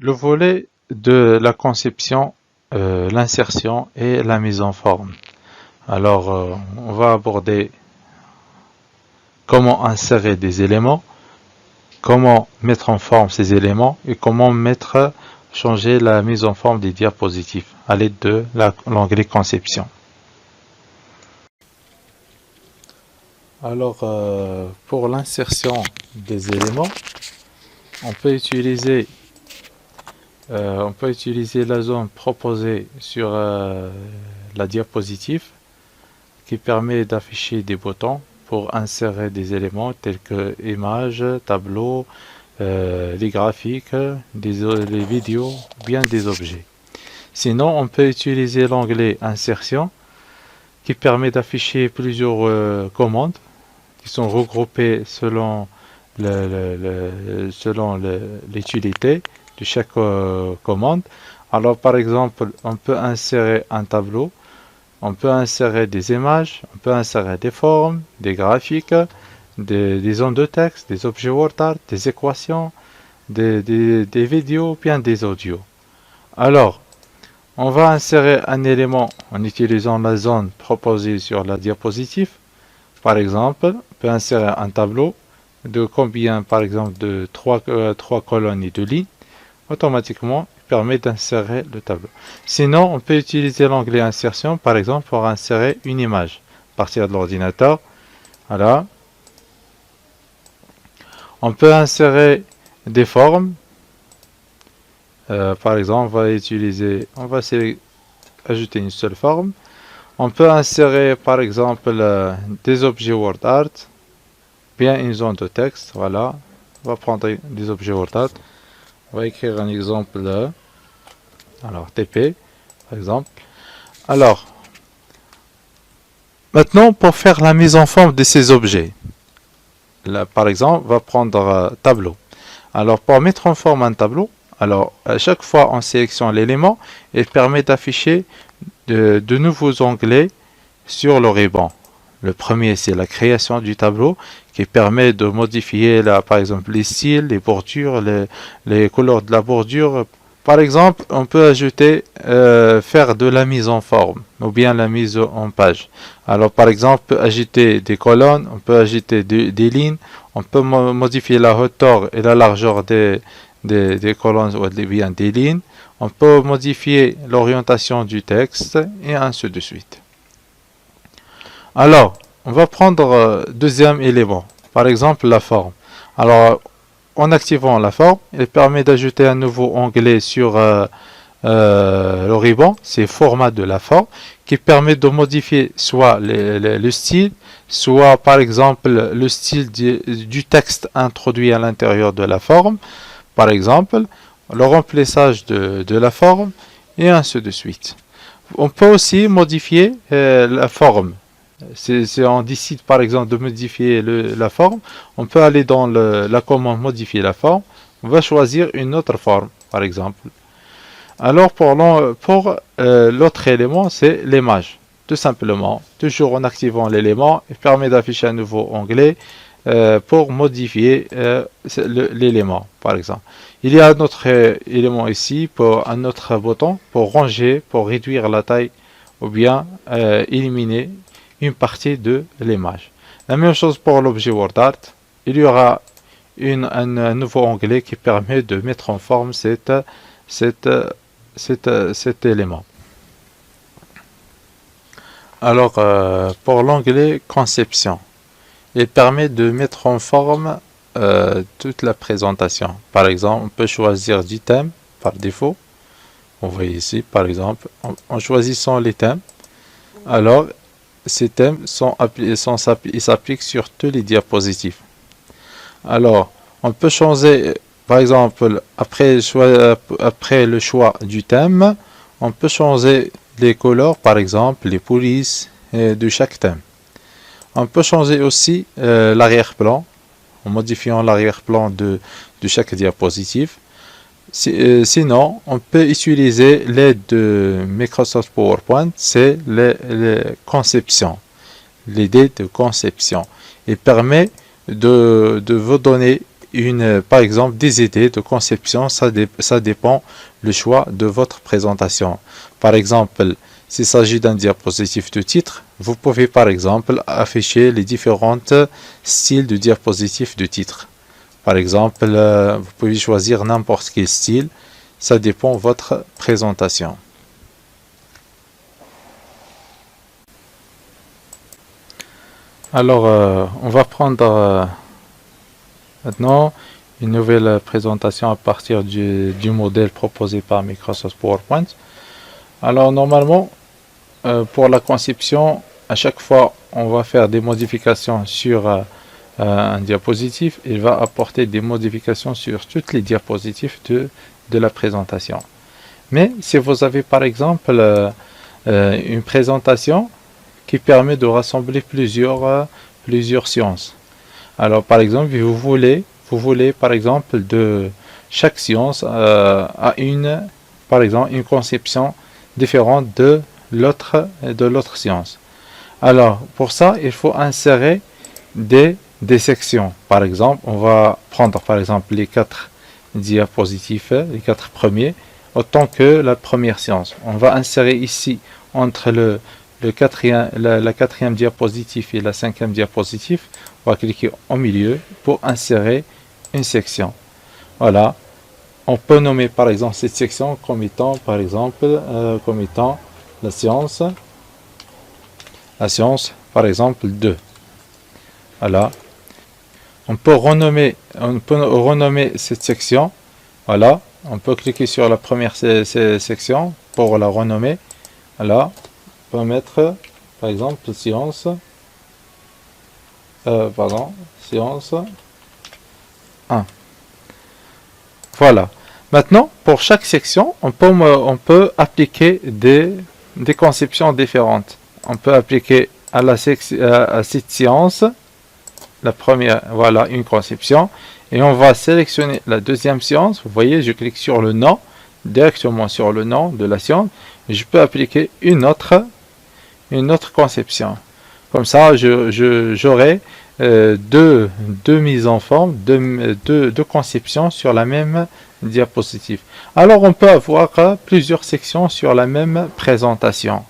Le volet de la conception, l'insertion et la mise en forme. Alors, on va aborder comment insérer des éléments, comment mettre en forme ces éléments et comment changer la mise en forme des diapositives à l'aide de l'onglet conception. Alors, pour l'insertion des éléments, on peut utiliser la zone proposée sur la diapositive qui permet d'afficher des boutons pour insérer des éléments tels que images, tableaux, les graphiques, les vidéos, bien des objets. Sinon, on peut utiliser l'onglet insertion qui permet d'afficher plusieurs commandes qui sont regroupées selon l'utilité de chaque commande. Alors par exemple, on peut insérer un tableau, on peut insérer des images, on peut insérer des formes, des graphiques, des zones de texte, des objets WordArt, des équations, des vidéos, bien des audios. Alors, on va insérer un élément en utilisant la zone proposée sur la diapositive. Par exemple, on peut insérer un tableau de combien, par exemple, de 3 colonnes et 2 lignes. Automatiquement, il permet d'insérer le tableau. Sinon, on peut utiliser l'onglet insertion, par exemple, pour insérer une image à partir de l'ordinateur. Voilà. On peut insérer des formes. Par exemple, on va ajouter une seule forme. On peut insérer par exemple des objets WordArt, bien une zone de texte. Voilà, on va prendre des objets WordArt. On va écrire un exemple. Alors TP par exemple. Alors maintenant pour faire la mise en forme de ces objets. Là, par exemple, on va prendre tableau. Alors pour mettre en forme un tableau, alors à chaque fois on sélectionne l'élément, il permet d'afficher de nouveaux onglets sur le ruban. Le premier, c'est la création du tableau qui permet de modifier par exemple les styles, les bordures, les couleurs de la bordure. Par exemple, on peut ajouter, faire de la mise en forme ou bien la mise en page. Alors par exemple, on peut ajouter des colonnes, on peut ajouter des lignes, on peut modifier la hauteur et la largeur des colonnes ou bien des lignes. On peut modifier l'orientation du texte et ainsi de suite. Alors, on va prendre deuxième élément, par exemple la forme. Alors, en activant la forme, il permet d'ajouter un nouveau onglet sur le ruban, c'est format de la forme, qui permet de modifier soit le style, soit par exemple le style du texte introduit à l'intérieur de la forme, par exemple le remplissage de la forme et ainsi de suite. On peut aussi modifier la forme. Si on décide par exemple de modifier la forme, on peut aller dans la commande modifier la forme, on va choisir une autre forme par exemple. Alors pour l'autre élément, c'est l'image. Tout simplement, toujours en activant l'élément, il permet d'afficher un nouveau onglet pour modifier l'élément par exemple. Il y a un autre élément ici, pour un autre bouton pour ranger, pour réduire la taille ou bien éliminer une partie de l'image. La même chose pour l'objet WordArt. Il y aura un nouveau onglet qui permet de mettre en forme cet élément. Alors, pour l'onglet conception, il permet de mettre en forme toute la présentation. Par exemple, on peut choisir du thème par défaut. Vous voyez ici, par exemple, en choisissant les thèmes, alors ces thèmes ils s'appliquent sur tous les diapositives. Alors, on peut changer, par exemple, après le choix du thème, on peut changer les couleurs, par exemple, les polices de chaque thème. On peut changer aussi l'arrière-plan, en modifiant l'arrière-plan de chaque diapositive. Sinon, on peut utiliser l'aide de Microsoft PowerPoint, c'est les conceptions, l'idée de conception. Il permet de vous donner par exemple, des idées de conception. Ça dépend le choix de votre présentation. Par exemple, s'il s'agit d'un diapositive de titre, vous pouvez par exemple afficher les différents styles de diapositive de titre. Par exemple, vous pouvez choisir n'importe quel style. Ça dépend de votre présentation. Alors, on va prendre maintenant une nouvelle présentation à partir du modèle proposé par Microsoft PowerPoint. Alors, normalement, pour la conception, à chaque fois, on va faire des modifications sur un diapositive. Il va apporter des modifications sur toutes les diapositives de la présentation. Mais si vous avez par exemple une présentation qui permet de rassembler plusieurs sciences. Alors par exemple, vous voulez par exemple de chaque science à par exemple une conception différente de l'autre science. Alors pour ça, il faut insérer des sections. Par exemple, on va prendre par exemple les 4 diapositives, les 4 premiers, autant que la première science. On va insérer ici entre la quatrième diapositive et la 5e diapositive. On va cliquer au milieu pour insérer une section. Voilà. On peut nommer par exemple cette section comme étant par exemple la science par exemple 2. Voilà. On peut renommer cette section. Voilà. On peut cliquer sur la première section pour la renommer. Voilà. On peut mettre par exemple science science 1. Voilà. Maintenant, pour chaque section, on peut appliquer des conceptions différentes. On peut appliquer à cette science la première, voilà, une conception, et on va sélectionner la deuxième science. Vous voyez, je clique sur le nom, directement sur le nom de la science, et je peux appliquer une autre conception. Comme ça, j'aurai deux mises en forme, deux conceptions sur la même diapositive. Alors, on peut avoir plusieurs sections sur la même présentation.